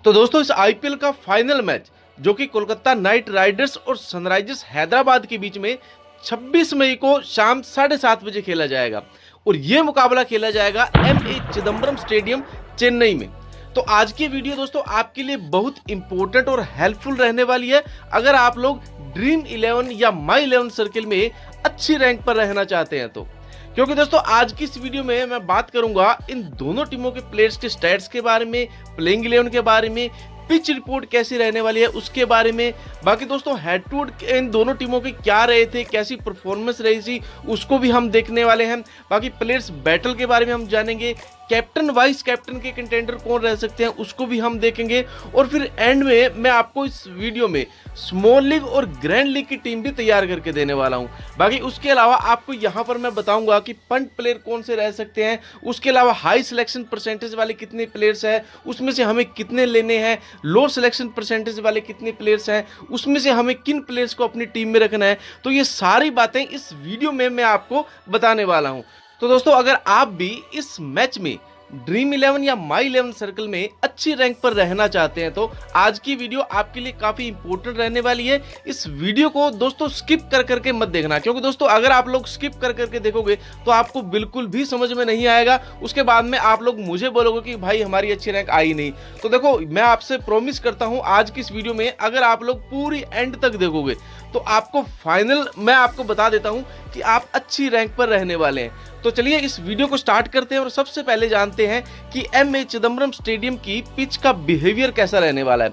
तो दोस्तों इस आईपीएल का फाइनल मैच जो कि कोलकाता नाइट राइडर्स और सनराइजर्स हैदराबाद के बीच में 26 मई को शाम 7:30 बजे खेला जाएगा और ये मुकाबला खेला जाएगा एमए चिदम्बरम स्टेडियम चेन्नई में। तो आज की वीडियो दोस्तों आपके लिए बहुत इंपॉर्टेंट और हेल्पफुल रहने वाली है अगर आप लोग ड्रीम 11 या माई 11 सर्किल में अच्छी रैंक पर रहना चाहते हैं तो, क्योंकि दोस्तों आज की इस वीडियो में मैं बात करूंगा इन दोनों टीमों के प्लेयर्स के स्टैट्स के बारे में, प्लेइंग 11 के बारे में, पिच रिपोर्ट कैसी रहने वाली है उसके बारे में। बाकी दोस्तों हेड टू हेड इन दोनों टीमों के क्या रहे थे, कैसी परफॉर्मेंस रही थी उसको भी हम देखने वाले हैं। बाकी प्लेयर्स बैटल के बारे में हम जानेंगे, कैप्टन वाइस कैप्टन के कंटेंडर कौन रह सकते हैं उसको भी हम देखेंगे और फिर एंड में मैं आपको इस वीडियो में स्मॉल लीग और ग्रैंड लीग की टीम भी तैयार करके देने वाला हूं। बाकी उसके अलावा आपको यहां पर मैं बताऊंगा कि पंट प्लेयर कौन से रह सकते हैं, उसके अलावा हाई सिलेक्शन परसेंटेज वाले कितने प्लेयर्स हैं उसमें से हमें कितने लेने हैं, लो सिलेक्शन परसेंटेज वाले कितने प्लेयर्स हैं उसमें से हमें किन प्लेयर्स को अपनी टीम में रखना है। तो ये सारी बातें इस वीडियो में मैं आपको बताने वाला हूं। तो दोस्तों अगर आप भी इस मैच में ड्रीम 11 या माई 11 सर्कल में अच्छी रैंक पर रहना चाहते हैं तो आज की वीडियो आपके लिए काफी इंपॉर्टेंट रहने वाली है। इस वीडियो को दोस्तों स्किप कर करके मत देखना, क्योंकि दोस्तों अगर आप लोग स्किप कर करके देखोगे तो आपको बिल्कुल भी समझ में नहीं आएगा। उसके बाद में आप लोग मुझे बोलोगे कि भाई हमारी अच्छी रैंक आई नहीं। तो देखो मैं आपसे प्रॉमिस करता हूं आज की इस वीडियो में अगर आप लोग पूरी एंड तक देखोगे तो आपको फाइनल मैं आपको बता देता हूं कि आप अच्छी रैंक पर रहने वाले हैं। तो चलिए इस वीडियो को स्टार्ट करते हैं और सबसे पहले जानते हैं कि एमए चिदम्बरम स्टेडियम की पिच का बिहेवियर कैसा रहने वाला है।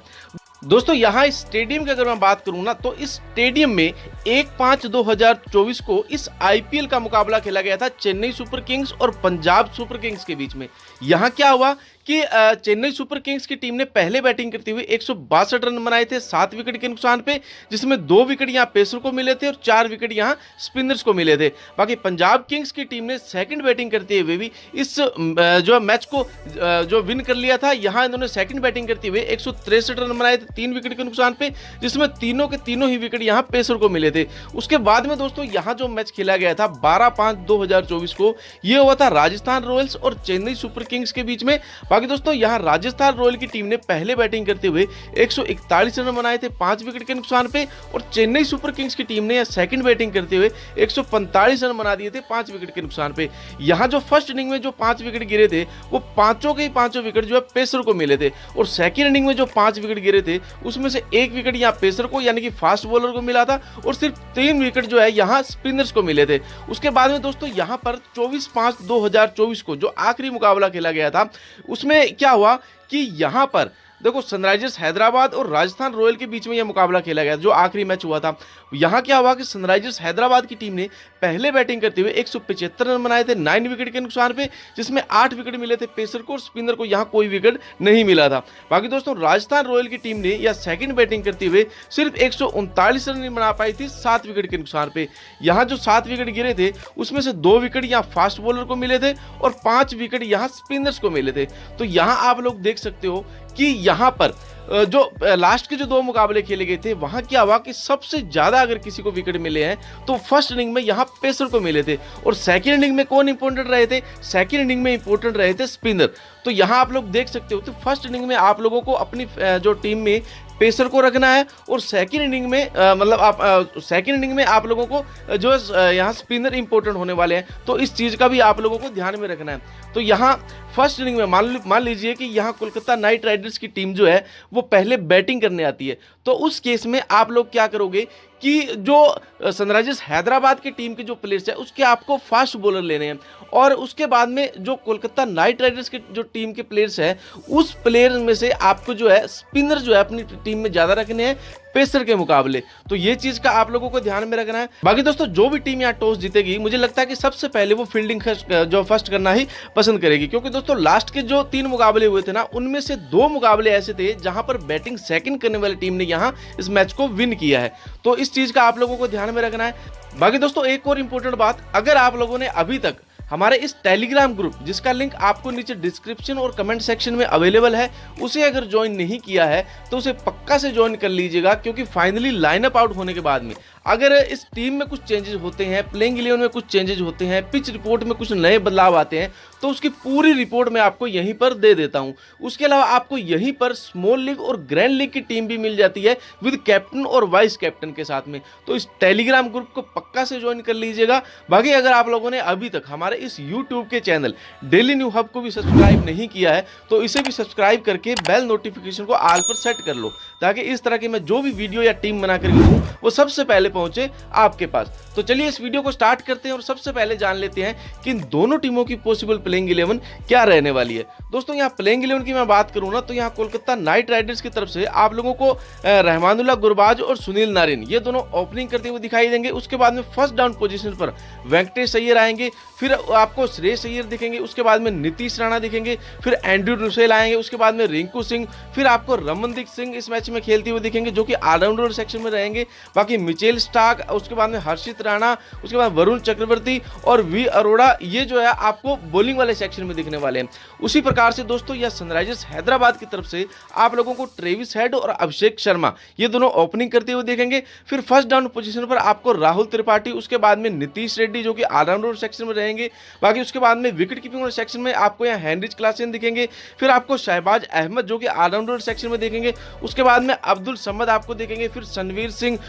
दोस्तों यहाँ इस स्टेडियम की अगर मैं बात करूं ना तो इस स्टेडियम में 1/5/2024 को इस आईपीएल का मुकाबला खेला गया था चेन्नई सुपर किंग्स और पंजाब सुपर किंग्स के बीच में। यहाँ क्या हुआ कि चेन्नई सुपर किंग्स की टीम ने पहले बैटिंग करते हुए 162 रन बनाए थे 7 विकेट के नुकसान पे, जिसमें 2 विकेट यहाँ पेसर को मिले थे और 4 विकेट यहाँ स्पिनर्स को मिले थे। बाकी पंजाब किंग्स की टीम ने सेकंड बैटिंग करते हुए भी इस जो मैच को जो विन कर लिया था। यहाँ इन्होंने सेकंड बैटिंग करते हुए 163 रन बनाए थे 3 विकेट के नुकसान पे, जिसमें तीनों के तीनों ही विकेट यहाँ पेसर को मिले थे। उसके बाद में दोस्तों यहाँ जो मैच खेला गया था 12/5/2024 को, ये हुआ था राजस्थान रॉयल्स और चेन्नई सुपर किंग्स के बीच में। बाकी दोस्तों यहां राजस्थान रॉयल की टीम ने पहले बैटिंग करते हुए 141 रन बनाए थे 5 विकेट के नुकसान पे और चेन्नई सुपर किंग्स की टीम ने सेकंड बैटिंग करते हुए 145 रन बना दिए थे 5 विकेट के नुकसान पे। यहां जो फर्स्ट इनिंग में जो 5 विकेट गिरे थे वो पांचों के ही पांचों विकेट जो है पेसर को मिले थे और सेकंड इनिंग में जो 5 विकेट गिरे थे उसमें से 1 विकेट यहां पेसर को यानी कि फास्ट बॉलर को मिला था और सिर्फ 3 विकेट जो है यहां स्पिनर्स को मिले थे। उसके बाद में दोस्तों यहां पर 24/5/2024 को जो आखिरी मुकाबला खेला गया था उसमें क्या हुआ कि यहां पर देखो सनराइजर्स हैदराबाद और राजस्थान रॉयल के बीच में यह मुकाबला खेला गया जो आखिरी मैच हुआ था। यहां क्या हुआ कि सनराइजर्स हैदराबाद की टीम ने पहले बैटिंग करते हुए 175 रन बनाए थे 9 विकेट के नुकसान पे, जिसमें 8 विकेट मिले थे पेसर को और स्पिनर को यहां कोई विकेट नहीं मिला था। बाकी दोस्तों राजस्थान रॉयल की टीम ने यह सेकंड बैटिंग करते हुए सिर्फ 139 रन बना पाई थी 7 विकेट के नुकसान पे। यहां जो 7 विकेट गिरे थे उसमें से 2 विकेट यहां फास्ट बॉलर को मिले थे और 5 विकेट यहां स्पिनर्स को मिले थे। तो यहां आप लोग देख सकते हो कि यहां पर जो लास्ट के जो 2 मुकाबले खेले गए थे वहां क्या हुआ कि सबसे ज्यादा अगर किसी को विकेट मिले हैं तो फर्स्ट इनिंग में यहां पेसर को मिले थे और सेकंड इनिंग में कौन इंपॉर्टेंट रहे थे, सेकंड इनिंग में इंपॉर्टेंट रहे थे स्पिनर। तो यहां आप लोग देख सकते हो तो फर्स्ट इनिंग में आप लोगों को अपनी जो टीम में पेसर को रखना है और सेकंड इनिंग में मतलब आप सेकंड इनिंग में आप लोगों को जो यहाँ स्पिनर इंपॉर्टेंट होने वाले हैं, तो इस चीज़ का भी आप लोगों को ध्यान में रखना है। तो यहाँ फर्स्ट इनिंग में मान लीजिए कि यहाँ कोलकाता नाइट राइडर्स की टीम जो है वो पहले बैटिंग करने आती है, तो उस केस में आप लोग क्या करोगे कि जो सनराइजर्स हैदराबाद की टीम के जो प्लेयर्स है उसके आपको फास्ट बॉलर लेने हैं और उसके बाद में जो कोलकाता नाइट राइडर्स के जो टीम के प्लेयर्स हैं उस प्लेयर में से आपको जो है स्पिनर जो है अपनी टीम में ज़्यादा रखने हैं पेसर के मुकाबले। तो ये चीज़ का आप लोगों को ध्यान में रखना है। बाकी दोस्तों जो भी टीम यहाँ टॉस जीतेगी मुझे लगता है कि सबसे पहले वो फील्डिंग जो फर्स्ट करना ही पसंद करेगी, क्योंकि दोस्तों लास्ट के जो 3 मुकाबले हुए थे ना उनमें से 2 मुकाबले ऐसे थे जहां पर बैटिंग सेकंड करने वाली टीम ने यहाँ इस मैच को विन किया है। तो इस चीज़ का आप लोगों को ध्यान में रखना है। बाकी दोस्तों एक और इंपॉर्टेंट बात, अगर आप लोगों ने अभी तक हमारे इस टेलीग्राम ग्रुप जिसका लिंक आपको नीचे डिस्क्रिप्शन और कमेंट सेक्शन में अवेलेबल है उसे अगर ज्वाइन नहीं किया है तो उसे पक्का से ज्वाइन कर लीजिएगा, क्योंकि फाइनली लाइनअप आउट होने के बाद में अगर इस टीम में कुछ चेंजेस होते हैं, प्लेइंग 11 में कुछ चेंजेस होते हैं, पिच रिपोर्ट में कुछ नए बदलाव आते हैं, तो उसकी पूरी रिपोर्ट मैं आपको यहीं पर दे देता हूं। उसके अलावा आपको यहीं पर स्मॉल लीग और ग्रैंड लीग की टीम भी मिल जाती है विद कैप्टन और वाइस कैप्टन के साथ में। तो इस टेलीग्राम ग्रुप को पक्का से ज्वाइन कर लीजिएगा। बाकी अगर आप लोगों ने अभी तक हमारे इस यूट्यूब के चैनल डेली न्यू हब को भी सब्सक्राइब नहीं किया है तो इसे भी सब्सक्राइब करके बेल नोटिफिकेशन को ऑल पर सेट कर लो, ताकि इस तरह की मैं जो भी वीडियो या टीम बना कर दूं वो सबसे पहले पहुंचे आपके पास। तो चलिए इस वीडियो को स्टार्ट करते हैं और सबसे पहले जान लेते हैं कि इन दोनों टीमों की पॉसिबल प्लेइंग 11 क्या रहने वाली है। दोस्तों यहाँ प्लेइंग 11 की मैं बात करूं ना, तो यहाँ कोलकाता नाइट राइडर्स की तरफ से आप लोगों को रहमानुल्लाह गुरबाज और सुनील नारिन ये दोनों ओपनिंग करते हुए दिखाई देंगे। उसके बाद में फर्स्ट डाउन पोजीशन पर वेंकटेश अय्यर आएंगे, फिर आपको श्रेयस अय्यर दिखेंगे, उसके बाद में नीतीश राणा दिखेंगे, फिर एंड्रू रुसेल आएंगे, उसके बाद में रिंकू सिंह, फिर आपको रमनदीप सिंह इस मैच में खेलते हुए दिखेंगे जो कि ऑलराउंडर सेक्शन में रहेंगे। बाकी मिचेल स्टार्क, उसके बाद में हर्षित राणा, उसके बाद वरुण चक्रवर्ती और वी अरोड़ा ये जो है आपको बॉलिंग वाले सेक्शन में दिखने वाले हैं। उसी प्रकार से दोस्तों यह सनराइजर्स हैदराबाद की तरफ से आप लोगों को ट्रेविस हेड और अभिषेक शर्मा ये दोनों ओपनिंग करते हुए देखेंगे। फिर फर्स्ट डाउन पोजीशन पर आपको राहुल त्रिपाठी, उसके बाद में नीतीश रेड्डी जो कि ऑलराउंडर सेक्शन में रहेंगे। बाकी उसके बाद में विकेट कीपिंग वाले सेक्शन में आपको यहाँ हेनरिच क्लासेन दिखेंगे, फिर आपको शहबाज अहमद जो कि ऑलराउंडर सेक्शन में देखेंगे, उसके बाद में अब्दुल समद आपको देखेंगे, फिर सनवीर सिंह।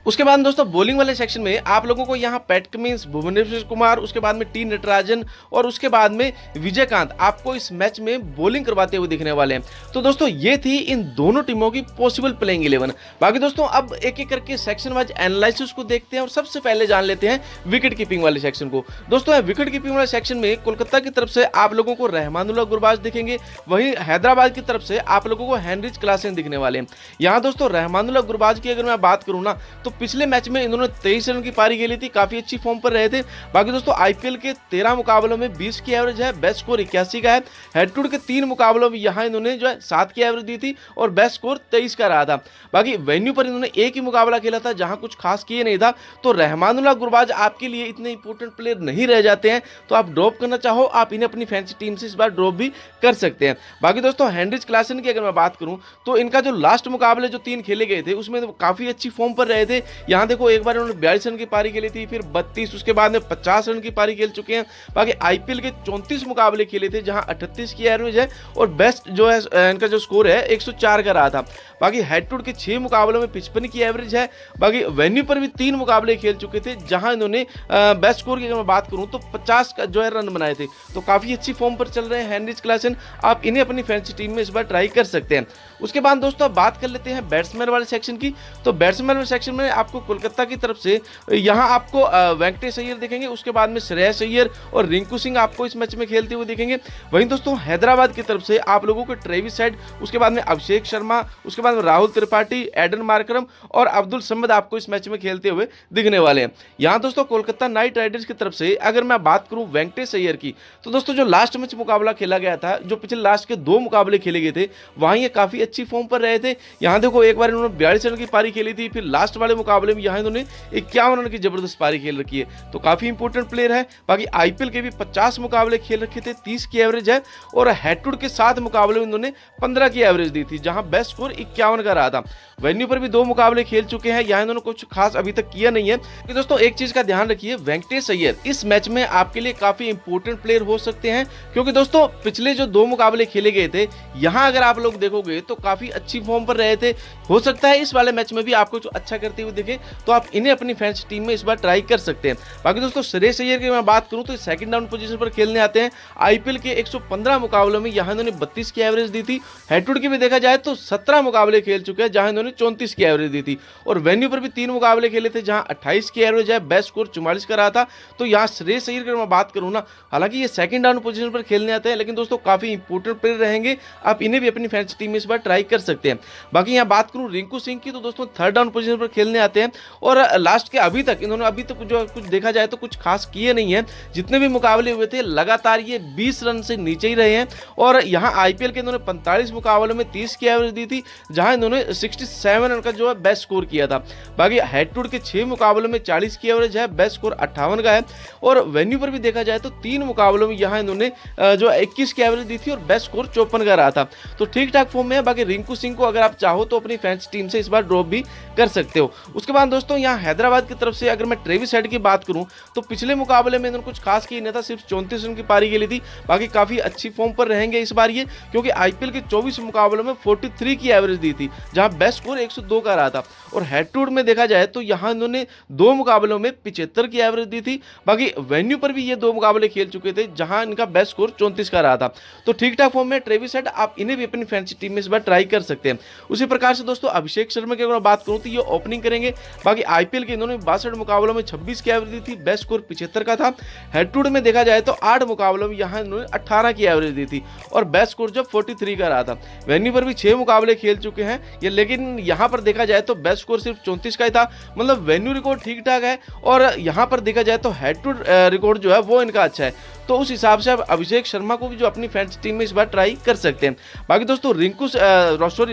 उसके बाद दोस्तों बॉलिंग वाले सेक्शन में आप लोगों को यहाँ पैट कमिंस, भुवनेश्वर कुमार, उसके बाद में टी नटराजन और उसके बाद में विजयकांत आपको इस मैच में बॉलिंग करवाते हुए दिखने वाले हैं। तो दोस्तों ये थी इन दोनों टीमों की पॉसिबल प्लेइंग 11। बाकी दोस्तों अब एक एक करके सेक्शन वाइज एनालिसिस को देखते हैं और सबसे पहले जान लेते हैं विकेट कीपिंग वाले सेक्शन को। दोस्तों विकेट कीपिंग वाले सेक्शन में कोलकाता की तरफ से आप लोगों को रहमानुल्लाह गुरबाज दिखेंगे, वहीं हैदराबाद की तरफ से आप लोगों को हेनरिच क्लासेन दिखने वाले हैं। यहाँ दोस्तों रहमानुल्लाह गुरबाज की अगर मैं बात करूँ ना, तो पिछले मैच में इन्होंने 23 रन की पारी खेली थी, काफी अच्छी फॉर्म पर रहे थे। बाकी दोस्तों आईपीएल के 13 मुकाबलों में 20 की एवरेज है, बेस्ट स्कोर 81 का है। हेड टू हेड के 3 मुकाबलों में यहाँ इन्होंने जो है 7 की एवरेज दी थी और बेस्ट स्कोर 23 का रहा था। बाकी वेन्यू पर इन्होंने एक ही मुकाबला खेला था जहां कुछ खास किए नहीं था। तो रहमानुल्लाह गुरबाज आपके लिए इतने इंपॉर्टेंट प्लेयर नहीं रह जाते हैं, तो आप ड्रॉप करना चाहो आप इन्हें अपनी फैंसी टीम से इस बार ड्रॉप भी कर सकते हैं। बाकी दोस्तों हेनरिच क्लासेन की अगर मैं बात करूं तो इनका जो लास्ट मुकाबले जो 3 खेले गए थे उसमें तो काफी अच्छी फॉर्म पर रहे थे। यहाँ देखो एक बार उन्होंने 42 रन की पारी खेली थी, फिर 32, उसके बाद में 50 रन की पारी खेल चुके हैं। बाकी आईपीएल के 34 मुकाबले खेले थे जहां 38 की एवरेज है और बेस्ट जो है इनका जो स्कोर है 104 का रहा था। बाकी हेड टू हेड के 6 मुकाबलों में 55 की एवरेज है। बाकी वेन्यू पर भी 3 मुकाबले खेल चुके थे जहां इन्होंने बेस्ट स्कोर की अगर मैं बात करूं तो 50 का जो है रन बनाए थे। तो काफी अच्छी फॉर्म पर चल रहे हैं हेनरिच क्लासेन, आप इन्हें अपनी फैंसी टीम में इस बार ट्राई कर सकते हैं। उसके बाद दोस्तों बात कर लेते हैं बैट्समैन वाले सेक्शन की। तो बैट्समैन वाले सेक्शन में आपको कोलकाता की तरफ से यहाँ आपको वेंकटेश अय्यर दिखेंगे, उसके बाद में श्रेयस अय्यर और रिंकू सिंह आपको इस मैच में खेलते हुए दिखेंगे। वहीं दोस्तों हैदराबाद की तरफ से आप लोगों को ट्रेविस हेड, उसके बाद में अभिषेक शर्मा, उसके बाद में राहुल त्रिपाठी, एडन मार्करम और अब्दुल समद आपको इस मैच में खेलते हुए दिखने वाले हैं। यहाँ दोस्तों कोलकाता नाइट राइडर्स की तरफ से अगर मैं बात करूं वेंकटेश अय्यर की, तो दोस्तों जो लास्ट मैच मुकाबला खेला गया था, जो पिछले लास्ट के 2 मुकाबले खेले गए थे, वहां ये काफी अच्छी फॉर्म पर रहे थे। यहाँ देखो एक बार इन्होंने 42 रन की पारी खेली थी, फिर लास्ट वाले मुकाबले में यहाँ इन्होंने 51 रन की जबरदस्त पारी खेल रखी है। तो काफी इंपॉर्टेंट प्लेयर है। बाकी आईपीएल के भी 50 मुकाबले खेल रखे थे, 30 की एवरेज है और हेड टू हेड के 7 मुकाबले में इन्होंने 15 की एवरेज दी थी जहां बेस्ट स्कोर 51 का रहा था। वेन्यू पर भी 2 मुकाबले खेल चुके हैं, यहाँ इन्होंने कुछ खास अभी तक किया नहीं है। तो दोस्तों एक चीज का ध्यान रखिए, वेंकटेश अय्यर इस मैच में आपके लिए काफी इंपॉर्टेंट प्लेयर हो सकते हैं, क्योंकि दोस्तों पिछले जो 2 मुकाबले खेले गए थे यहाँ अगर आप लोग देखोगे तो काफी अच्छी फॉर्म पर रहे थे। हो सकता है इस वाले मैच में भी आपको कुछ अच्छा करते हुए दिखे, तो आप इन्हें अपनी फैंसी टीम में इस बार ट्राई कर सकते हैं। बाकी दोस्तों श्रेयस अय्यर की मैं बात करूं तो सेकंड डाउन पोजीशन पर खेलने आते हैं। आईपीएल के 115 मुकाबलों में यहाँ इन्होंने 32 की एवरेज दी थी। हेड टू हेड की भी देखा जाए तो 17 मुकाबले खेल चुके हैं जहां इन्होंने 34 की एवरेज दी थी और वेन्यू पर भी 3 मुकाबले खेले थे जहां 28 की एवरेज है, बेस्ट स्कोर 44 का रहा था। तो यहाँ श्रेयस अय्यर की मैं बात करूं ना, हालांकि ये सेकंड डाउन पोजीशन पर खेलने आते हैं, लेकिन दोस्तों काफी इंपॉर्टेंट प्लेयर रहेंगे, आप इन्हें भी अपनी फैंसी टीम में इस बार ट्राई कर सकते हैं। बाकी यहाँ बात करूं रिंकू सिंह की, तो दोस्तों थर्ड डाउन पोजीशन पर खेलने आते हैं और लास्ट के अभी तक इन्होंने अभी तक जो कुछ देखा जाए तो कुछ खास किए नहीं है। जितने भी मुकाबले हुए थे लगातार ये 20 रन से नीचे ही रहे हैं और यहाँ आईपीएल के इन्होंने 45 मुकाबलों में 30 की एवरेज दी थी जहां इन्होंने 67 रन का जो है बेस्ट स्कोर किया था। बाकी हेड टू हेड के 6 मुकाबलों में 40 की एवरेज है, बेस्ट स्कोर 58 का है और वेन्यू पर भी देखा जाए तो 3 मुकाबलों में यहाँ इन्होंने जो 21 की एवरेज दी थी और बेस्ट स्कोर 54 का रहा था। तो ठीक ठाक फॉर्म में है। बाकी रिंकू सिंह को अगर आप चाहो तो अपनी फैंस टीम से इस बार ड्रॉप भी कर सकते हो। उसके बाद दोस्तों यहाँ हैदराबाद की तरफ से अगर मैं ट्रेविस हेड की बात करूं तो पिछले मुकाबले में इन्होंने कुछ खास की नहीं था, सिर्फ 34 रन की पारी खेली थी। बाकी काफी अच्छी फॉर्म पर रहेंगे इस बार ये, क्योंकि आईपीएल के 24 मुकाबलों में 43 की एवरेज दी थी, जहां बेस्ट स्कोर 102 का रहा था। और हेड टू हेड में देखा जाए तो यहाँ इन्होंने 2 मुकाबलों में 75 की एवरेज दी थी। बाकी वेन्यू पर भी ये 2 मुकाबले खेल चुके थे जहां इनका बेस्ट स्कोर 34 का रहा था। तो ठीक ठाक फॉर्म में ट्रेविस हेड, आप इन्हें भी अपनी फैंसी टीम में इस बार ट्राई कर सकते हैं। उसी प्रकार से दोस्तों अभिषेक शर्मा की अगर बात करूं तो ये ओपनिंग करेंगे। बाकी आईपीएल के इन्होंने 62 मुकाबलों में 26 की एवरेज दी थी, बेस्ट स्कोर 75 का था। हेड टू हेड में देखा जाए तो 8 मुकाबलों में यहाँ इन्होंने 18 की एवरेज दी थी और बेस्ट स्कोर जो 43 का रहा था। वेन्यू पर भी 6 मुकाबले खेल चुके हैं ये, लेकिन यहाँ पर देखा जाए तो बेस्ट स्कोर सिर्फ 34 का ही था। मतलब वेन्यू रिकॉर्ड ठीक ठाक है और यहाँ पर देखा जाए तो हेड टू रिकॉर्ड जो है वो इनका अच्छा है। तो उस हिसाब से आप अभिषेक शर्मा को भी जो अपनी फैंसी टीम में इस बार ट्राई कर सकते हैं। बाकी दोस्तों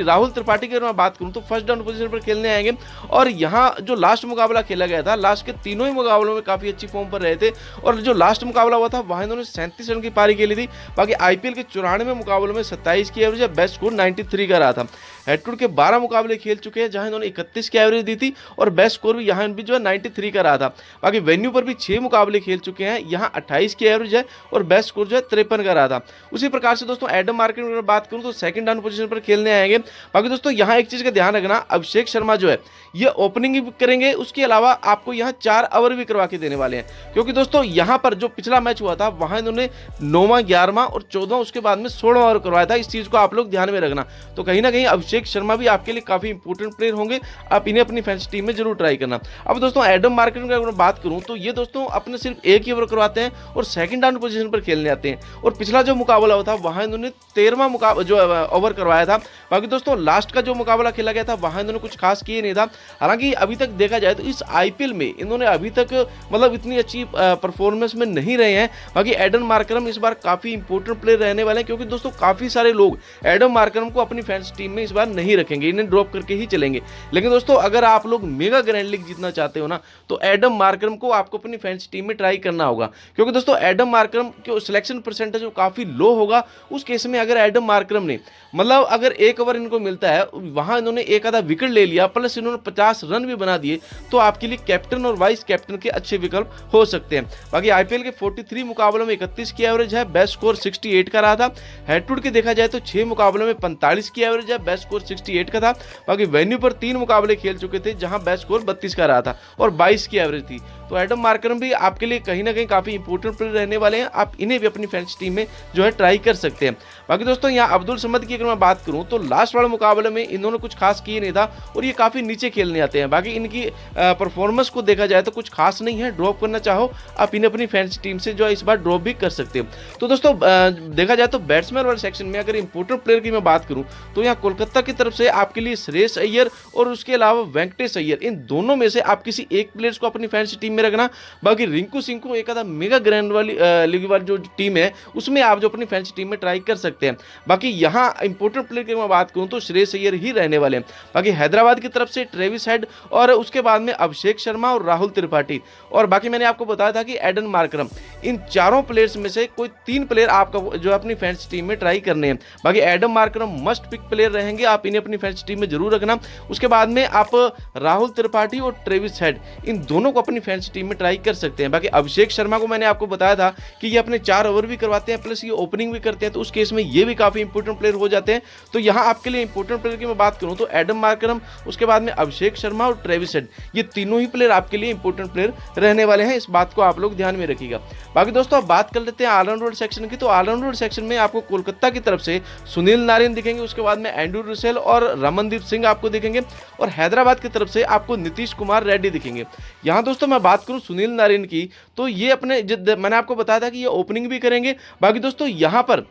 राहुल त्रिपाठी की अगर मैं बात करूं तो फर्स्ट डाउन पोजीशन पर खेलने आएंगे और यहां जो लास्ट मुकाबला खेला गया था, लास्ट के तीनों ही मुकाबलों में काफी अच्छी फॉर्म पर रहे थे और जो लास्ट मुकाबला हुआ था वहां इन्होंने 37 रन की पारी खेली थी। बाकी आईपीएल के 94 मुकाबलों में 27 की एवरेज, बेस्ट स्कोर 93 का रहा था। हेड टू हेड के 12 मुकाबले खेल चुके हैं जहां इन्होंने 31 की एवरेज दी थी और बेस्ट स्कोर भी यहाँ भी जो है 93 का रहा था। बाकी वेन्यू पर भी 6 मुकाबले खेल चुके हैं, यहाँ 28 की एवरेज है और बेस्ट स्कोर जो है 53 का रहा था। उसी प्रकार से दोस्तों एडम मार्करम की बात करूं तो सेकंड डाउन पोजीशन पर खेलने आएंगे। बाकी दोस्तों यहाँ एक चीज का ध्यान रखना, अभिषेक शर्मा जो है ये ओपनिंग भी करेंगे, उसके अलावा आपको यहाँ 4 ओवर भी करवा के देने वाले हैं, क्योंकि दोस्तों यहाँ पर जो पिछला मैच हुआ था वहां इन्होंने 9वां 11वां और 14वां उसके बाद में 16वां ओवर करवाया था। इस चीज को आप लोग ध्यान में रखना। तो कहीं ना कहीं अभिषेक शर्मा भी आपके लिए काफी इंपोर्टेंट प्लेयर होंगे, आप इन्हें अपनी फैंसी टीम में जरूर ट्राई करना। अब दोस्तों एडम मार्करम की अगर बात करूं तो ये दोस्तों अपने सिर्फ 1 ही ओवर करवाते हैं और सेकंड डाउन पोजीशन पर खेलने आते हैं। और पिछला जो मुकाबला हुआ था वहां इन्होंने 13वां जो ओवर करवाया था। बाकी दोस्तों लास्ट का जो मुकाबला खेला गया था वहां इन्होंने कुछ खास किए नहीं था। हालांकि अभी तक देखा जाए तो इस आईपीएल में इन्होंने अभी तक मतलब इतनी अच्छी परफॉर्मेंस में नहीं रहे हैं। बाकी एडम मार्करम इस बार काफी इंपोर्टेंट प्लेयर रहने वाले हैं, क्योंकि दोस्तों काफी सारे लोग एडम मार्करम को अपनी फैंसी टीम में इस बार नहीं रखेंगे, इन्हें ड्रॉप करके ही चलेंगे। लेकिन दोस्तों अगर आप लोग मेगा ग्रैंड लीग जीतना चाहते हो ना तो एडम मार्करम को आपको अपनी फैंसी टीम में ट्राई करना होगा, क्योंकि दोस्तों एडम मार्करम के सिलेक्शन परसेंटेज काफी लो होगा। उस केस में अगर एडम मार्करम ने मतलब अगर 1 ओवर इनको मिलता है, वहां इन्होंने एक आधा विकेट ले लिया प्लस इन्होंने 50 रन भी बना दिए, तो आपके लिए कैप्टन और वाइस कैप्टन के अच्छे विकल्प हो सकते हैं। बाकी आईपीएल के 43 मुकाबलों में 31 की एवरेज है, बेस्ट स्कोर 68 का रहा था। हेड टू हेड के देखा जाए तो 6 मुकाबलों में 45 की एवरेज है, बेस्ट स्कोर 68 का था। बाकी वेन्यू पर 3 मुकाबले खेल चुके थे जहां बेस्ट स्कोर 32 का रहा था और 22 की एवरेज थी। तो एडम मार्करम भी आपके लिए कहीं ना कहीं काफी इंपोर्टेंट प्लेयर रहने वाले हैं, आप इन्हें भी अपनी फैंसी टीम में जो है ट्राई कर सकते हैं। बाकी दोस्तों यहाँ अब्दुल समद की अगर मैं बात करूं तो लास्ट वाले मुकाबले में इन्होंने कुछ खास किए नहीं था और ये काफी नीचे खेलने आते हैं। बाकी इनकी परफॉर्मेंस को देखा जाए तो कुछ खास नहीं है, ड्रॉप करना चाहो आप इन्हें अपनी फैंसी टीम से जो है इस बार ड्रॉप भी कर सकते हो। तो दोस्तों देखा जाए तो बैट्समैन वाले सेक्शन में अगर इंपोर्टेंट प्लेयर की मैं बात करूं तो यहाँ कोलकाता की तरफ से आपके लिए श्रेयस अय्यर और उसके अलावा वेंकटेश अय्यर, इन दोनों में से आप किसी एक प्लेयर को अपनी फैंसी टीम में रखना। बाकी रिंकू सिंह को एक आधा मेगा ग्रैंड वाली लीग वाली जो टीम है उसमें आप जो अपनी फैंसी टीम में ट्राई कर सकते हैं। बाकी यहाँ इंपोर्टेंट प्लेयर की मैं बात करूं तो श्रेयस अय्यर ही रहने वाले हैं। बाकी हैदराबाद की तरफ से ट्रेविस हेड और उसके बाद में अभिषेक शर्मा और राहुल त्रिपाठी, और बाकी मैंने आपको बताया था कि एडन मार्करम, इन चारों प्लेयर्स में से कोई 3 प्लेयर आपका जो अपनी फैंसी टीम में ट्राई करने हैं। बाकी Aiden Markram must pick player रहेंगे, आप इन्हें अपनी फैंसी टीम में जरूर रखना। उसके बाद में आप राहुल त्रिपाठी और ट्रेविस हेड, इन दोनों को अपनी फैंसी टीम में ट्राई कर सकते हैं। बाकी अभिषेक शर्मा को मैंने आपको बताया था कि ये अपने 4 ओवर भी करवाते हैं प्लस ये ओपनिंग भी करते हैं, तो उस केस में ये भी काफी इंपोर्टेंट प्लेयर हो जाते हैं। तो यहाँ आपके लिए इंपोर्टेंट प्लेयर की मैं बात करूं तो एडम मार्करम, उसके बाद में अभिषेक शर्मा और ट्रेविस हेड, ये तीनों ही प्लेयर आपके लिए इंपोर्टेंट प्लेयर रहने वाले हैं, इस बात को आप लोग ध्यान में रखिएगा। बाकी दोस्तों अब बात कर लेते हैं ऑलराउंडर सेक्शन की। तो ऑलराउंडर सेक्शन में आपको कोलकाता की तरफ से सुनील नारायण दिखेंगे, उसके बाद में एंड्रू रसेल और रमनदीप सिंह आपको दिखेंगे, और हैदराबाद की तरफ से आपको नीतीश कुमार रेड्डी दिखेंगे। यहाँ दोस्तों मैं बात करूं सुनील नारायण की तो ये अपने मैंने आपको बताया था कि ये ओपनिंग भी करेंगे। बाकी दोस्तों यहाँ पर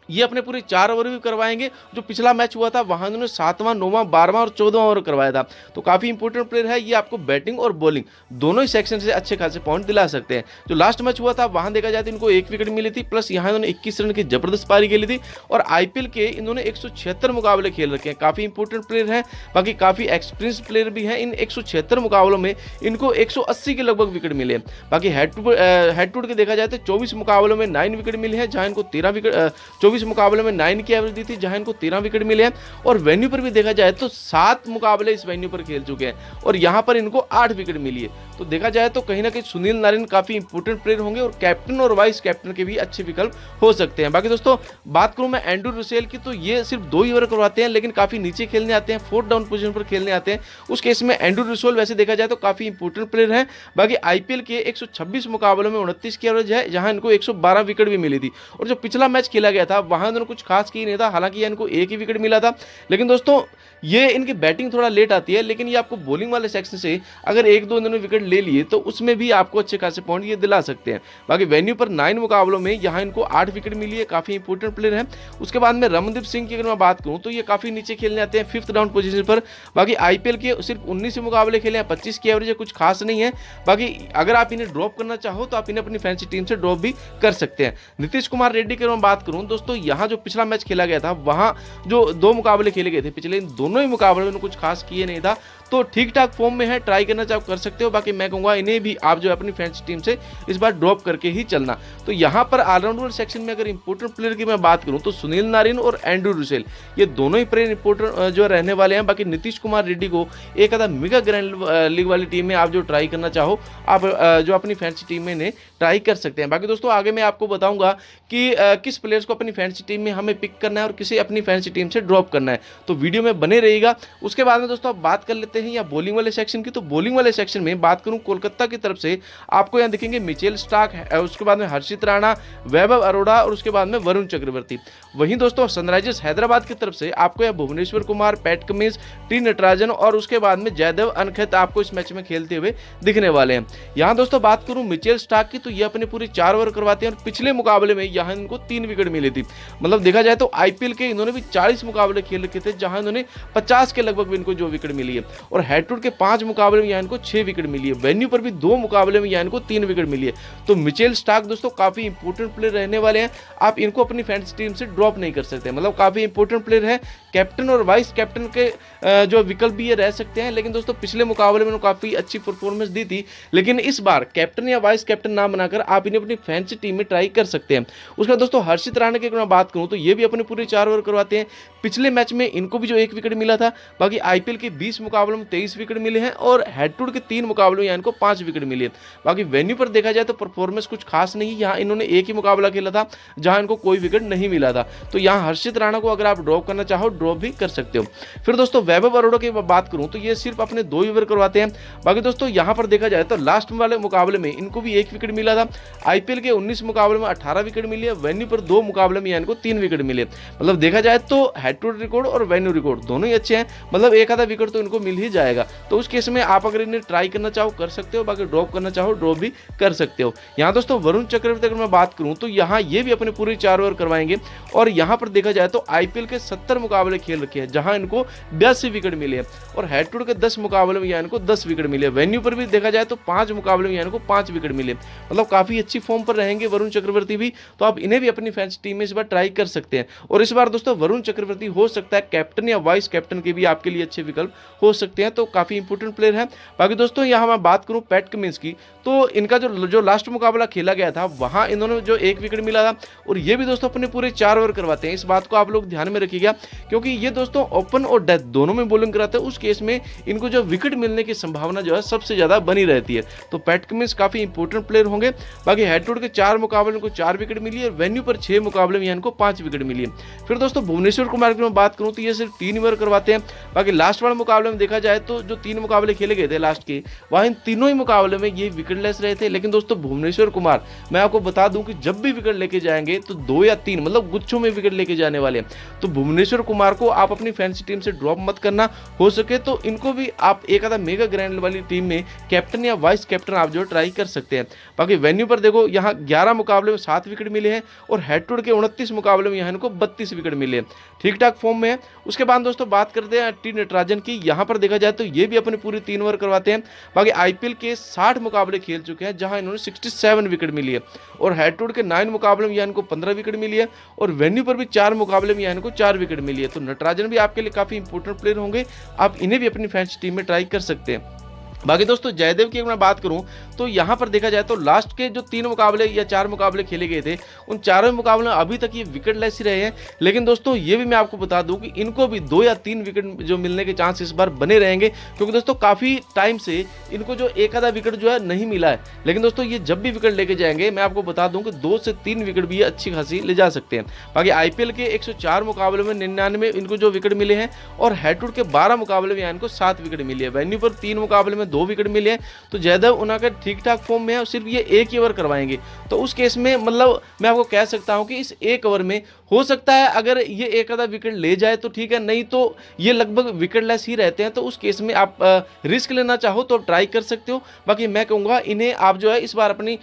ये अपने पूरे 4 ओवर भी करवाएंगे। जो पिछला मैच हुआ था वहां उन्होंने 7वां 9वां 12वां और 14वां ओवर करवाया था, तो काफी इंपोर्टेंट प्लेयर है ये, आपको बैटिंग और बॉलिंग दोनों ही सेक्शन से अच्छे खासे पॉइंट दिला सकते हैं। जो लास्ट मैच हुआ था वहां देखा जाए तो इनको 1 विकेट मिली थी, प्लस यहाँ इन्होंने 21 रन की जबरदस्त पारी खेली थी, और आईपीएल के इन्होंने 176 मुकाबले खेल रखे हैं, काफी इंपोर्टेंट प्लेयर है। बाकी काफी एक्सपीरियंस प्लेयर भी है। इन 176 मुकाबलों में इनको 180 के लगभग विकेट मिले। बाकी हेड टू हेड के देखा जाए तो 24 मुकाबलों में 9 विकेट मिले हैं, जहां इनको 24 इस मुकाबले में 9 की एवरेज दी थी, जहां इनको 13 विकेट मिले हैं। और वेन्यू पर भी देखा जाए तो 7 मुकाबले इस वेन्यू पर खेल चुके हैं और यहां पर इनको 8 विकेट मिली है। तो देखा जाए तो कहीं ना कहीं सुनील नारायण काफी इंपोर्टेंट प्लेयर होंगे और कैप्टन और वाइस कैप्टन के भी अच्छे विकल्प हो सकते हैं। बाकी दोस्तों बात करूं मैं एंड्रू रसेल की, तो ये सिर्फ 2 ही ओवर करवाते हैं लेकिन काफी नीचे खेलने आते हैं, 4th डाउन पोजीशन पर खेलने आते हैं। उस केस में एंड्रू रसेल वैसे देखा जाए तो काफी इंपोर्टेंट प्लेयर है। बाकी आईपीएल के 126 मुकाबलों में 29 की एवरेज है, जहां इनको 112 विकेट भी मिली थी। और जो पिछला मैच खेला गया था वहां इन्होंने कुछ खास की नहीं था, हालांकि इनको 1 ही विकेट मिला था। लेकिन दोस्तों ये इनकी बैटिंग थोड़ा लेट आती है, लेकिन ये आपको बॉलिंग वाले सेक्शन से अगर 1-2 इन्होंने विकेट ले लिए तो उसमें भी आपको अच्छे खासे पॉइंट ये दिला सकते हैं। बाकी वेन्यू पर 9 मुकाबलों में यहाँ इनको 8 विकेट मिली है, काफी इंपोर्टेंट प्लेयर है। उसके बाद में रमनदीप सिंह की अगर मैं बात करूं तो ये काफी नीचे खेलने आते हैं, 5th डाउन पोजीशन पर। बाकी आईपीएल के सिर्फ 19 मुकाबले खेले हैं, 25 की एवरेज है, कुछ खास नहीं है। बाकी अगर आप इन्हें ड्रॉप करना चाहो तो आप इन्हें अपनी फैंसी टीम से ड्रॉप भी कर सकते हैं। नीतीश कुमार रेड्डी की अगर मैं बात करूं दोस्तों, यहाँ जो पिछला मैच खेला गया था वहां जो 2 मुकाबले खेले गए थे पिछले, इन दोनों ही मुकाबले में कुछ खास किए नहीं था, तो ठीक ठाक फॉर्म में है, ट्राई करना चाहो कर सकते हो। बाकी मैं कहूंगा इन्हें भी आप जो है अपनी फैंसी टीम से इस बार ड्रॉप करके ही चलना। तो यहाँ पर ऑलराउंडर सेक्शन में अगर इंपोर्टेंट प्लेयर की मैं बात करूं तो सुनील नारायण और एंड्रू रसेल ये दोनों ही प्लेयर इंपोर्टेंट जो रहने वाले हैं। बाकी नीतीश कुमार रेड्डी को एक आधा मेगा ग्रैंड लीग वाली टीम में आप जो ट्राई करना चाहो आप जो अपनी फैंसी टीम में इन्हें ट्राई कर सकते हैं। बाकी दोस्तों आगे मैं आपको बताऊंगा कि किस प्लेयर्स को अपनी फैंसी टीम में हमें पिक करना है और किसे अपनी फैंसी टीम से ड्रॉप करना है, तो वीडियो में बने रहिएगा। उसके बाद में दोस्तों आप बात कर लेते हैं या बॉलिंग वाले सेक्शन की। तो बॉलिंग वाले सेक्शन में बात करूं कोलकाता की तरफ से आपको यहां दिखेंगे मिचेल स्टार्क, उसके बाद में हर्षित राणा, वैभव अरोड़ा और उसके बाद में वरुण चक्रवर्ती। वहीं दोस्तों सनराइजर्स हैदराबाद की तरफ से आपको यहां Bhuvneshwar Kumar, Pat Cummins, T Natarajan और उसके बाद में जयदेव अनखेत आपको इस मैच में खेलते हुए दिखने वाले हैं। यहां दोस्तों बात करूं मिचेल स्टार्क की, तो ये अपने पूरे 4 ओवर करवाते हैं और पिछले मुकाबले में यहां इनको 3 विकेट मिली थी। मतलब देखा जाए तो आईपीएल के इन्होंने भी 40 मुकाबले खेल रखे थे, जहां इन्होंने 50 के लगभग इनको जो विकेट मिली है। और हेड टू हेड के 5 मुकाबले में यहाँ इनको 6 विकेट मिली है। वेन्यू पर भी 2 मुकाबले में यहाँ इनको 3 विकेट मिली है। तो मिचेल स्टार्क दोस्तों काफी इंपोर्टेंट प्लेयर रहने वाले हैं, आप इनको अपनी फैंसी टीम से ड्रॉप नहीं कर सकते। मतलब काफी इंपोर्टेंट प्लेयर है, कैप्टन और वाइस कैप्टन के जो विकल्प भी ये रह सकते हैं। लेकिन दोस्तों पिछले मुकाबले में काफी अच्छी परफॉर्मेंस दी थी, लेकिन इस बार कैप्टन या वाइस कैप्टन ना बनाकर आप इन्हें अपनी फैंसी टीम में ट्राई कर सकते हैं। उसके बाद दोस्तों हर्षित राणा की अगर मैं बात करूं तो ये भी अपने पूरे 4 ओवर करवाते हैं। पिछले मैच में इनको भी जो 1 विकेट मिला था। बाकी आईपीएल के 20 मुकाबलों में 23 विकेट मिले हैं और हेड टू हेड के 3 मुकाबलों में इनको 5 विकेट मिले हैं। बाकी वेन्यू पर देखा जाए तो परफॉर्मेंस कुछ खास नहीं, यहाँ इन्होंने 1 ही मुकाबला खेला था जहां इनको कोई विकेट नहीं मिला था। तो यहाँ हर्षित राणा को अगर आप ड्रॉप करना चाहो ड्रॉप भी कर सकते हो। फिर दोस्तों वैभव अरोड़ा की बात करूं तो ये सिर्फ अपने 2 ओवर करवाते हैं। बाकी दोस्तों यहाँ पर देखा जाए तो लास्ट वाले मुकाबले में इनको भी 1 विकेट मिला था। आईपीएल के 19 मुकाबले में 18 विकेट मिले हैं, वेन्यू पर 2 मुकाबले में इनको 3 विकेट मिले। मतलब देखा जाए तो हेड टू हेड रिकॉर्ड और वेन्यू रिकॉर्ड दोनों ही अच्छे हैं, मतलब एक आधा विकेट तो इनको मिल ही जाएगा। तो उस केस में आप अगर इन्हें ट्राई करना चाहो कर सकते हो, बाकी ड्रॉप करना चाहो ड्रॉप भी कर सकते हो। यहाँ दोस्तों वरुण चक्रवर्ती अगर मैं बात करूं तो यहाँ ये भी अपने पूरे 4 ओवर करवाएंगे और यहाँ पर देखा जाए तो आईपीएल के 70 मुकाबले खेल रखे हैं, जहां इनको 82 विकेट मिले हैं और हेड टू हेड के 10 मुकाबले में यहाँ इनको 10 विकेट मिले। वेन्यू पर भी देखा जाए तो 5 मुकाबले में यहाँ इनको 5 विकेट मिले। मतलब काफी अच्छी फॉर्म पर रहेंगे वरुण चक्रवर्ती भी, तो आप इन्हें भी अपनी फैंसी टीम में इस बार ट्राई कर सकते हैं। और इस बार दोस्तों वरुण चक्रवर्ती हो सकता है कैप्टन या वाइस कैप्टन के भी आपके लिए अच्छे विकल्प हो सकते हैं, तो काफी इंपोर्टेंट प्लेयर है। बाकी दोस्तों यहाँ मैं बात करूं पैट कमिंस की, तो इनका जो लास्ट मुकाबला खेला गया था वहां इन्होंने जो 1 विकेट मिला था और ये भी दोस्तों अपने पूरे 4 ओवर करवाते हैं। इस बात को आप लोग ध्यान में रखिएगा, क्योंकि ये दोस्तों ओपन और डेथ दोनों में बॉलिंग कराते हैं। उस केस में इनको जो विकेट मिलने की संभावना जो है सबसे ज्यादा बनी रहती है। तो पैट कमिंस काफी इंपोर्टेंट प्लेयर होंगे। बाकी हेड टू हेड के 4 मुकाबले इनको 4 विकेट मिली है, वेन्यू पर 6 मुकाबले में इनको 5 विकेट मिली है। फिर दोस्तों भुवनेश्वर कुमार की मैं बात करूं तो ये सिर्फ 3 ओवर करवाते हैं। बाकी लास्ट वाले मुकाबले में देखा जाए तो जो 3 मुकाबले खेले गए थे लास्ट के, वहां इन तीनों ही मुकाबले में ये विकेटलेस रहे थे। लेकिन दोस्तों भुवनेश्वर कुमार मैं आपको बता दूं कि जब भी विकेट लेके जाएंगे तो 2 या 3 मतलब गुच्छों में विकेट लेके जाने वाले हैं। तो भुवनेश्वर कुमार को आप अपनी फैंसी टीम से ड्रॉप मत करना, हो सके तो इनको भी आप एक आधा मेगा ग्रैंड वाली टीम में कैप्टन या वाइस कैप्टन आप जो ट्राई कर सकते हैं। बाकी वेन्यू पर देखो यहाँ 11 मुकाबले में 7 विकेट मिले हैं और हेड टू हेड के 29 मुकाबले में यहाँ इनको 32 विकेट मिले हैं, ठीक ठाक फॉर्म में है। उसके बाद दोस्तों बात करते हैं टी नटराजन की, यहाँ पर देखा जाए तो ये भी अपने पूरे 3 ओवर करवाते हैं। बाकी आईपीएल के 60 मुकाबले खेल चुके हैं, जहां इन्होंने 67 विकेट मिली है और हेड टू हेड के 9 मुकाबले में यहाँ इनको 15 विकेट मिली है और वेन्यू पर भी 4 मुकाबले में यहाँ इनको 4 विकेट मिली है। तो नटराजन भी आपके लिए काफी इंपोर्टेंट प्लेयर होंगे, आप इन्हें भी अपनी फैंसी टीम में ट्राई कर सकते हैं। बाकी दोस्तों जयदेव की अगर मैं बात करूं तो यहां पर देखा जाए तो लास्ट के जो 3 मुकाबले या 4 मुकाबले खेले गए थे उन चारों मुकाबलों में अभी तक ये विकेट लेस ही रहे हैं। लेकिन दोस्तों ये भी मैं आपको बता दूं कि इनको भी 2 या 3 विकेट जो मिलने के चांस इस बार बने रहेंगे, क्योंकि दोस्तों काफ़ी टाइम से इनको जो एक आधा विकेट जो है नहीं मिला है। लेकिन दोस्तों ये जब भी विकेट लेके जाएंगे मैं आपको बता दूं कि 2 से 3 विकेट भी अच्छी खासी ले जा सकते हैं। बाकी IPL के 104 मुकाबले में 99 इनको जो विकेट मिले हैं और हेड-टू-हेड के 12 मुकाबले में इनको 7 विकेट मिले हैं। वेन्यू पर 3 मुकाबले में 2 विकेट मिले हैं। तो जयदेव उनका ठीक ठाक फॉर्म में है और सिर्फ ये एक ही ओवर करवाएंगे। तो उस केस में मतलब मैं आपको कह सकता हूं कि इस एक ओवर में हो सकता है अगर ये एक आधा विकेट ले जाए तो ठीक है, नहीं तो ये लगभग विकेट लेस ही रहते हैं। तो उस केस में आप रिस्क लेना चाहो तो ट्राई कर सकते हो। बाकी मैं कहूँगा इन्हें आप जो है इस बार अपनी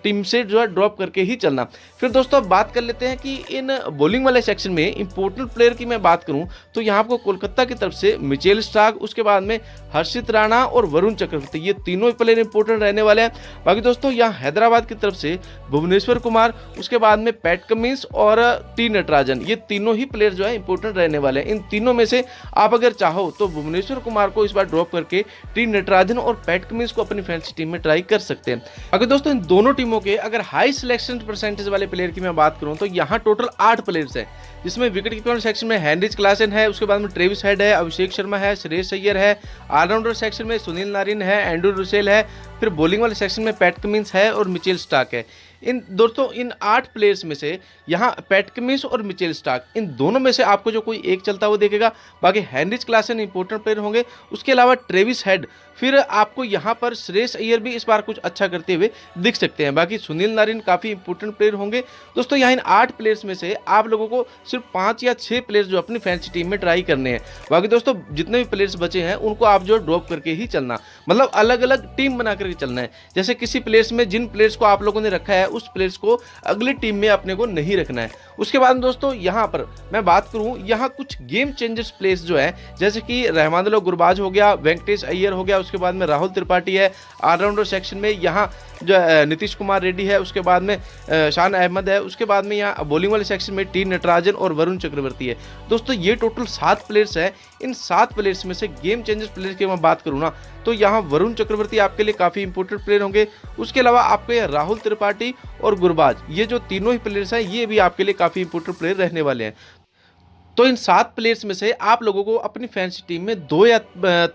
टीम से जो है ड्रॉप करके ही चलना। फिर दोस्तों अब बात कर लेते हैं कि इन बॉलिंग वाले सेक्शन में इंपॉर्टेंट प्लेयर की मैं बात करूं तो यहाँ आपको कोलकाता की तरफ से मिचेल स्टार्क, उसके बाद में हर्षित राणा और वरुण चक्रवर्ती, ये तीनों प्लेयर इंपॉर्टेंट रहने वाले हैं। बाकी दोस्तों यहाँ हैदराबाद की तरफ से भुवनेश्वर कुमार, उसके बाद में पैट कमिंस और टी नटराजन, ये तीनों ही प्लेयर जो है इंपॉर्टेंट रहने वाले हैं। इन तीनों में से आप अगर चाहो तो भुवनेश्वर कुमार को इस बार ड्रॉप करके टी नटराजन और पैट कमिंस को अपनी फैंसी टीम में ट्राई कर सकते हैं। अगर दोस्तों इन दोनों टीमों के अगर हाई सिलेक्शन परसेंटेज वाले प्लेयर की मैं बात करूं तो यहाँ टोटल 8 प्लेयर्स हैं, जिसमें विकेट कीपर सेक्शन में हेनरिच क्लासन है, उसके बाद में ट्रेविस हेड है, अभिषेक शर्मा है, श्रेयस अय्यर है, ऑलराउंडर सेक्शन में सुनील नारिन है, एंड्रू रुसेल है, फिर बॉलिंग वाले सेक्शन में पैट कमिंस है और मिचेल स्टार्क है। इन दोस्तों इन 8 प्लेयर्स में से यहाँ पैट कमिंस और मिचेल स्टार्क, इन दोनों में से आपको जो कोई एक चलता हुआ देखेगा। बाकी हेनरिच क्लासन इंपॉर्टेंट प्लेयर होंगे, उसके अलावा ट्रेविस हेड, फिर आपको यहाँ पर श्रेयस अय्यर भी इस बार कुछ अच्छा करते हुए दिख सकते हैं। बाकी सुनील नारिन काफ़ी इंपॉर्टेंट प्लेयर होंगे। दोस्तों यहाँ इन 8 प्लेयर्स में से आप लोगों को सिर्फ 5 या 6 प्लेयर्स जो अपनी फैंसी टीम में ट्राई करने हैं। बाकी दोस्तों जितने भी प्लेयर्स बचे हैं उनको आप जो ड्रॉप करके ही चलना, मतलब अलग अलग टीम बना करके चलना है। जैसे किसी प्लेयर्स में जिन प्लेयर्स को आप लोगों ने रखा है उस प्लेयर्स को अगली टीम में अपने को नहीं रखना है। उसके बाद दोस्तों यहाँ पर मैं बात करूँ, यहाँ कुछ गेम चेंजर्स प्लेयर्स जो है जैसे कि रहमानुल्लाह गुरबाज हो गया, वेंकटेश अय्यर हो गया, उसके बाद में राहुल त्रिपाठी है, ऑलराउंडर सेक्शन में यहाँ जो नीतीश कुमार रेड्डी है, उसके बाद में शान अहमद है, उसके बाद में यहाँ बॉलिंग वाले सेक्शन में टी नटराजन और वरुण चक्रवर्ती है। दोस्तों ये टोटल 7 प्लेयर्स है। इन 7 प्लेयर्स में से गेम चेंजर्स प्लेयर्स की मैं बात करूँ ना तो यहाँ वरुण चक्रवर्ती आपके लिए काफ़ी इंपॉर्टेंट प्लेयर होंगे। उसके अलावा आपके राहुल त्रिपाठी और गुरबाज, ये जो तीनों ही प्लेयर्स हैं ये भी आपके लिए काफ़ी इंपॉर्टेंट प्लेयर रहने वाले हैं। तो इन 7 प्लेयर्स में से आप लोगों को अपनी फैंसी टीम में 2 या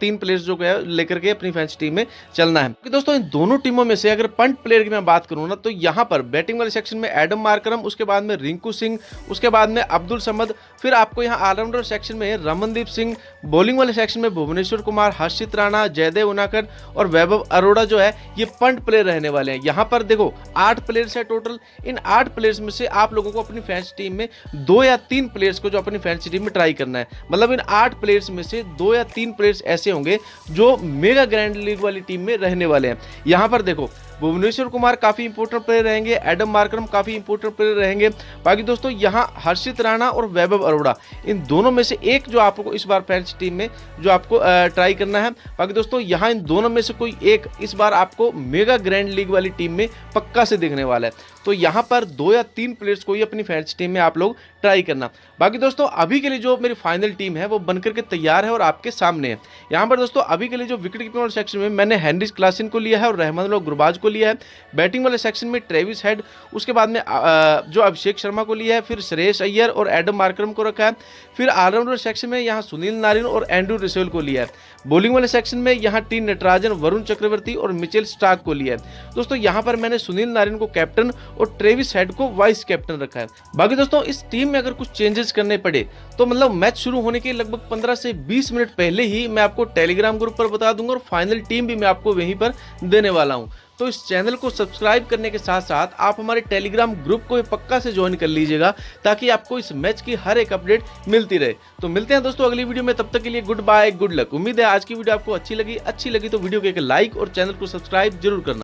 3 प्लेयर्स जो है लेकर के अपनी फैंसी टीम में चलना है। कि दोस्तों इन दोनों टीमों में से अगर पंट प्लेयर की मैं बात करूँ ना तो यहाँ पर बैटिंग वाले सेक्शन में एडम मार्करम, उसके बाद में रिंकू सिंह, उसके बाद में अब्दुल समद, फिर आपको यहाँ ऑलराउंडर सेक्शन में रमनदीप सिंह, बॉलिंग वाले सेक्शन में भुवनेश्वर कुमार, हर्षित राणा, जयदेव उनाकर और वैभव अरोड़ा जो है ये पंट प्लेयर रहने वाले हैं। यहाँ पर देखो 8 प्लेयर्स है टोटल। इन 8 प्लेयर्स में से आप लोगों को अपनी फैंसी टीम में 2 या 3 प्लेयर्स को जो अपनी फैंसी टीम में ट्राई करना है। मतलब इन 8 प्लेयर्स में से 2 या 3 प्लेयर्स ऐसे होंगे जो मेगा ग्रैंड लीग वाली टीम में रहने वाले हैं। यहाँ पर देखो भुवनेश्वर कुमार काफ़ी इंपॉर्टेंट प्लेयर रहेंगे, एडम मार्करम काफ़ी इंपॉर्टेंट प्लेयर रहेंगे। बाकी दोस्तों यहाँ हर्षित राणा और वैभव अरोड़ा, इन दोनों में से एक जो आपको इस बार फैंसी टीम में जो आपको ट्राई करना है। बाकी दोस्तों यहाँ इन दोनों में से कोई एक इस बार आपको मेगा ग्रैंड लीग वाली टीम में पक्का से देखने वाला है। तो यहाँ पर 2 या 3 प्लेयर्स को ही अपनी फैंसी टीम में आप लोग ट्राई करना। बाकी दोस्तों अभी के लिए जो मेरी फाइनल टीम है वो बनकर के तैयार है और आपके सामने है। यहाँ पर दोस्तों अभी के लिए जो विकेट कीपर सेक्शन में मैंने हेनरिच क्लासन को लिया है और रहमानुल्लाह गुरबाज को लिया है। बैटिंग वाले सेक्शन में ट्रेविस हेड, उसके बाद में जो अभिषेक शर्मा को लिया है, फिर श्रेयस अय्यर और एडम मार्करम को रखा है। फिर ऑलराउंडर सेक्शन में यहाँ सुनील नारिन और एंड्रू रुसेल को लिया है। बॉलिंग वाले सेक्शन में यहाँ टी नटराजन, वरुण चक्रवर्ती और मिचेल स्टार्क को लिया है। दोस्तों यहाँ पर मैंने सुनील नारिन को कैप्टन और ट्रेविस हेड को वाइस कैप्टन रखा है। बाकी दोस्तों इस टीम में अगर कुछ चेंजेस करने पड़े तो मतलब मैच शुरू होने के लगभग 15 से 20 मिनट पहले ही मैं आपको टेलीग्राम ग्रुप पर बता दूंगा और फाइनल टीम भी मैं आपको वहीं पर देने वाला हूं। तो इस चैनल को सब्सक्राइब करने के साथ साथ आप हमारे टेलीग्राम ग्रुप को भी पक्का से ज्वाइन कर लीजिएगा ताकि आपको इस मैच की हर एक अपडेट मिलती रहे। तो मिलते हैं दोस्तों अगली वीडियो में, तब तक के लिए गुड बाय, गुड लक। उम्मीद है आज की वीडियो आपको अच्छी लगी तो वीडियो को एक लाइक और चैनल को सब्सक्राइब जरूर करना।